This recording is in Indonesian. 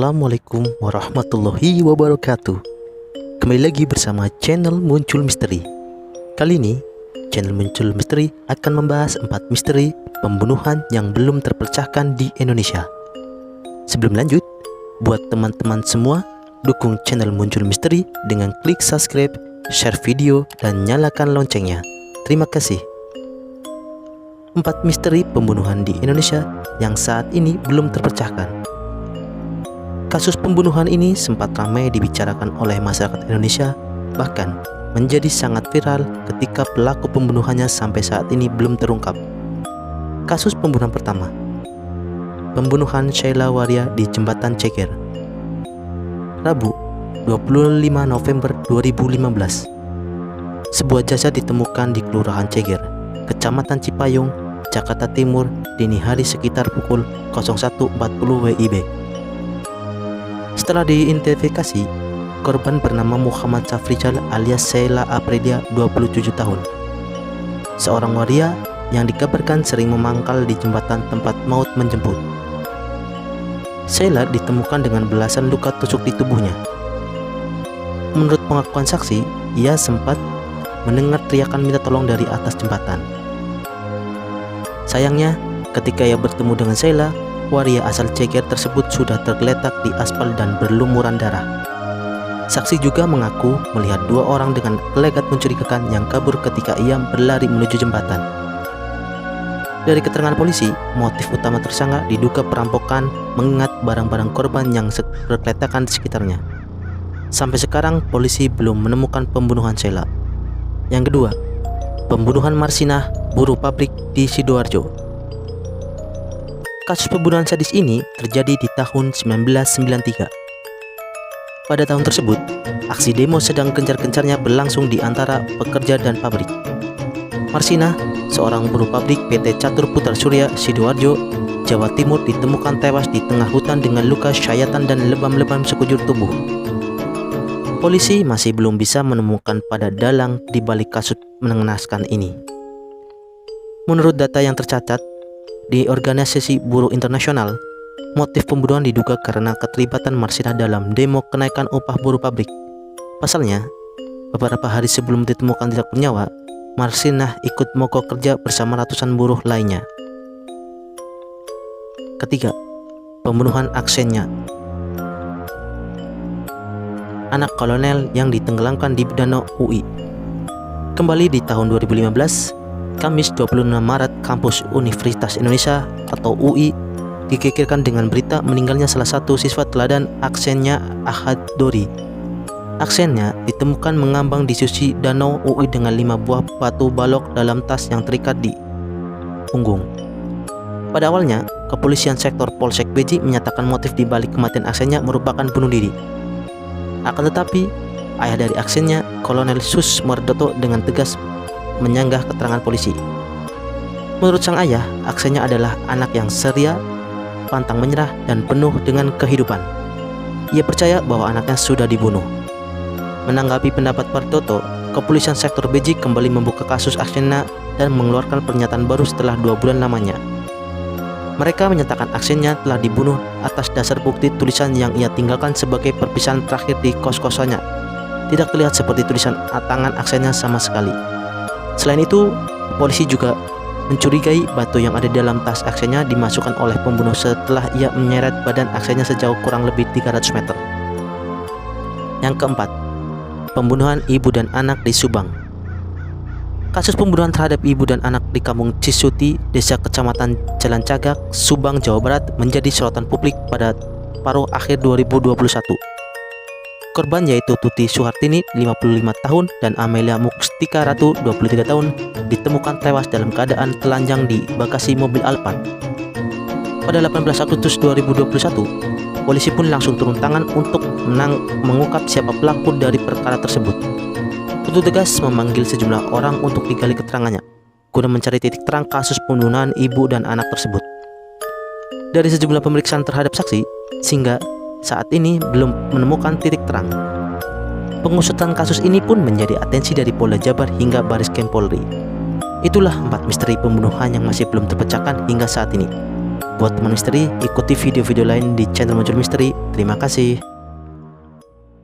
Assalamualaikum warahmatullahi wabarakatuh. Kembali lagi bersama channel Muncul Misteri. Kali ini channel Muncul Misteri akan membahas 4 misteri pembunuhan yang belum terpecahkan di Indonesia. Sebelum lanjut, buat teman-teman semua, dukung channel Muncul Misteri dengan klik subscribe, share video, dan nyalakan loncengnya. Terima kasih. 4 misteri pembunuhan di Indonesia yang saat ini belum terpecahkan. Kasus pembunuhan ini sempat ramai dibicarakan oleh masyarakat Indonesia, bahkan menjadi sangat viral ketika pelaku pembunuhannya sampai saat ini belum terungkap. Kasus pembunuhan pertama, pembunuhan Sheila Waria di Jembatan Ceger. Rabu, 25 November 2015. Sebuah jasad ditemukan di Kelurahan Ceger, Kecamatan Cipayung, Jakarta Timur, dini hari sekitar pukul 01.40 WIB. Setelah diidentifikasi, korban bernama Muhammad Safrizal alias Sheila Aprilia, 27 tahun. Seorang waria yang dikabarkan sering memangkal di jembatan tempat maut menjemput. Sheila ditemukan dengan belasan luka tusuk di tubuhnya. Menurut pengakuan saksi, ia sempat mendengar teriakan minta tolong dari atas jembatan. Sayangnya, ketika ia bertemu dengan Sheila, waria asal Ceger tersebut sudah tergeletak di aspal dan berlumuran darah. Saksi juga mengaku melihat 2 orang dengan gelagat mencurigakan yang kabur ketika ia berlari menuju jembatan. Dari keterangan polisi, motif utama tersangka diduga perampokan mengingat barang-barang korban yang bergeletakan di sekitarnya. Sampai sekarang polisi belum menemukan pembunuhan Sheila. Yang kedua, pembunuhan Marsinah, buruh pabrik di Sidoarjo. Kasus pembunuhan sadis ini terjadi di tahun 1993. Pada tahun tersebut, aksi demo sedang gencar-gencarnya berlangsung di antara pekerja dan pabrik. Marsinah, seorang buruh pabrik PT Catur Putra Surya, Sidoarjo, Jawa Timur, ditemukan tewas di tengah hutan dengan luka syayatan dan lebam-lebam sekujur tubuh. Polisi masih belum bisa menemukan pada dalang di balik kasus mengenaskan ini. Menurut data yang tercatat di Organisasi Buruh Internasional, motif pembunuhan diduga karena keterlibatan Marsinah dalam demo kenaikan upah buruh pabrik. Pasalnya, beberapa hari sebelum ditemukan tidak bernyawa, Marsinah ikut mogok kerja bersama ratusan buruh lainnya. Ketiga, pembunuhan Aksenya, anak kolonel yang ditenggelamkan di Danau UI. Kembali di tahun 2015, Kamis 26 Maret, kampus Universitas Indonesia atau UI digegerkan dengan berita meninggalnya salah satu siswa teladan Aksenya Ahad Dori. Aksenya ditemukan mengambang di sisi danau UI dengan 5 buah batu balok dalam tas yang terikat di punggung. Pada awalnya, kepolisian sektor Polsek Beji menyatakan motif di balik kematian Aksenya merupakan bunuh diri. Akan tetapi, ayah dari Aksenya, Kolonel Sus Mardoto, dengan tegas menyanggah keterangan polisi. Menurut sang ayah, Aksenya adalah anak yang ceria, pantang menyerah, dan penuh dengan kehidupan. Ia percaya bahwa anaknya sudah dibunuh. Menanggapi pendapat Mardoto, kepolisian sektor Beji kembali membuka kasus Aksenya dan mengeluarkan pernyataan baru setelah 2 bulan lamanya. Mereka menyatakan Aksenya telah dibunuh atas dasar bukti tulisan yang ia tinggalkan sebagai perpisahan terakhir di kos-kosannya. Tidak terlihat seperti tulisan tangan Aksenya sama sekali. Selain itu, polisi juga mencurigai batu yang ada di dalam tas Aksenya dimasukkan oleh pembunuh setelah ia menyeret badan Aksenya sejauh kurang lebih 300 meter. Yang keempat, pembunuhan ibu dan anak di Subang. Kasus pembunuhan terhadap ibu dan anak di Kampung Cisuti, Desa Kecamatan Jalan Cagak, Subang, Jawa Barat menjadi sorotan publik pada paruh akhir 2021. Korban yaitu Tuti Suhartini, 55 tahun, dan Amelia Mustika Ratu, 23 tahun, ditemukan tewas dalam keadaan telanjang di bagasi mobil Alphard. Pada 18 Agustus 2021, polisi pun langsung turun tangan untuk mengungkap siapa pelaku dari perkara tersebut. Petugas memanggil sejumlah orang untuk digali keterangannya, guna mencari titik terang kasus pembunuhan ibu dan anak tersebut. Dari sejumlah pemeriksaan terhadap saksi, sehingga saat ini belum menemukan titik terang. Pengusutan kasus ini pun menjadi atensi dari Polda Jabar hingga Baris Krim Polri. Itulah 4 misteri pembunuhan yang masih belum terpecahkan hingga saat ini. Buat teman misteri, ikuti video-video lain di channel Muncul Misteri. Terima kasih.